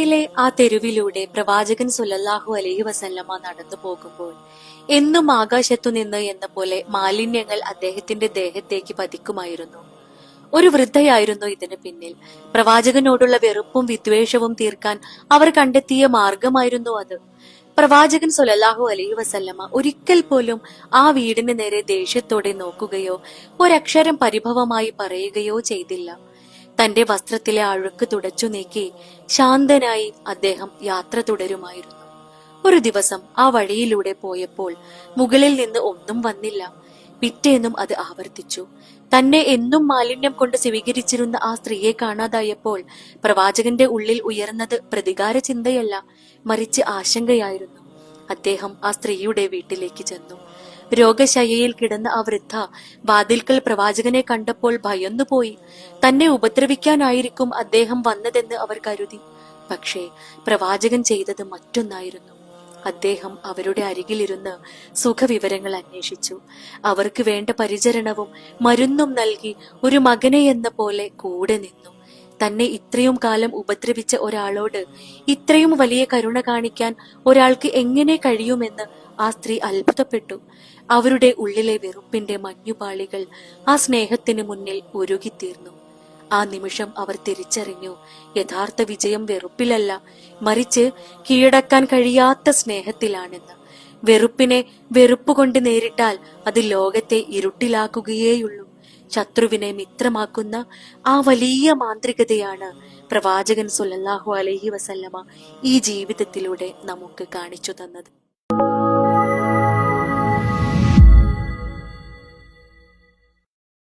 മക്കയിലെ ആ തെരുവിലൂടെ പ്രവാചകൻ സ്വല്ലല്ലാഹു അലൈഹി വസല്ലമ നടന്നു പോകുമ്പോൾ എന്നും ആകാശത്തു നിന്ന് എന്ന പോലെ മാലിന്യങ്ങൾ അദ്ദേഹത്തിന്റെ ദേഹത്തേക്ക് പതിക്കുമായിരുന്നു. ഒരു വൃദ്ധയായിരുന്നു ഇതിന് പിന്നിൽ. പ്രവാചകനോടുള്ള വെറുപ്പും വിദ്വേഷവും തീർക്കാൻ അവർ കണ്ടെത്തിയ മാർഗമായിരുന്നു അത്. പ്രവാചകൻ സ്വല്ലല്ലാഹു അലൈഹി വസല്ലമ ഒരിക്കൽ പോലും ആ വീടിന് നേരെ ദേഷ്യത്തോടെ നോക്കുകയോ ഒരക്ഷരം പരിഭവമായി പറയുകയോ ചെയ്തില്ല. തന്റെ വസ്ത്രത്തിലെ അഴുക്ക് തുടച്ചു നീക്കി ശാന്തനായി അദ്ദേഹം യാത്ര തുടരുമായിരുന്നു. ഒരു ദിവസം ആ വഴിയിലൂടെ പോയപ്പോൾ മുകളിൽ നിന്ന് ഒന്നും വന്നില്ല. പിറ്റേന്നും അത് ആവർത്തിച്ചു. തന്നെ എന്നും മാലിന്യം കൊണ്ട് സ്വീകരിച്ചിരുന്ന ആ സ്ത്രീയെ കാണാതായപ്പോൾ പ്രവാചകന്റെ ഉള്ളിൽ ഉയർന്നത് പ്രതികാര ചിന്തയല്ല, മറിച്ച് ആശങ്കയായിരുന്നു. അദ്ദേഹം ആ സ്ത്രീയുടെ വീട്ടിലേക്ക് ചെന്നു. രോഗശയ്യയിൽ കിടന്ന ആ വൃദ്ധ വാതിൽക്കൽ പ്രവാചകനെ കണ്ടപ്പോൾ ഭയന്നുപോയി. തന്നെ ഉപദ്രവിക്കാനായിരിക്കും അദ്ദേഹം വന്നതെന്ന് അവർ കരുതി. പക്ഷേ പ്രവാചകൻ ചെയ്തത് മറ്റൊന്നായിരുന്നു. അദ്ദേഹം അവരുടെ അരികിലിരുന്ന് സുഖവിവരങ്ങൾ അന്വേഷിച്ചു. അവർക്ക് വേണ്ട പരിചരണവും മരുന്നും നൽകി ഒരു മകനെ എന്ന പോലെ കൂടെ നിന്നു. തന്നെ ഇത്രയും കാലം ഉപദ്രവിച്ച ഒരാളോട് ഇത്രയും വലിയ കരുണ കാണിക്കാൻ ഒരാൾക്ക് എങ്ങനെ കഴിയുമെന്ന് ആ സ്ത്രീ അത്ഭുതപ്പെട്ടു. അവരുടെ ഉള്ളിലെ വെറുപ്പിന്റെ മഞ്ഞുപാളികൾ ആ സ്നേഹത്തിന് മുന്നിൽ ഉരുകിത്തീർന്നു. ആ നിമിഷം അവർ തിരിച്ചറിഞ്ഞു, യഥാർത്ഥ വിജയം വെറുപ്പിലല്ല, മറിച്ച് കീഴടക്കാൻ കഴിയാത്ത സ്നേഹത്തിലാണെന്ന്. വെറുപ്പിനെ വെറുപ്പുകൊണ്ട് നേരിട്ടാൽ അത് ലോകത്തെ ഇരുട്ടിലാക്കുകയേയുള്ളൂ. ശത്രുവിനെ മിത്രമാക്കുന്ന ആ വലിയ മാന്ത്രികതയാണ് പ്രവാചകൻ സ്വല്ലല്ലാഹു അലൈഹി വസല്ലമ ഈ ജീവിതത്തിലൂടെ നമുക്ക് കാണിച്ചു തന്നത്.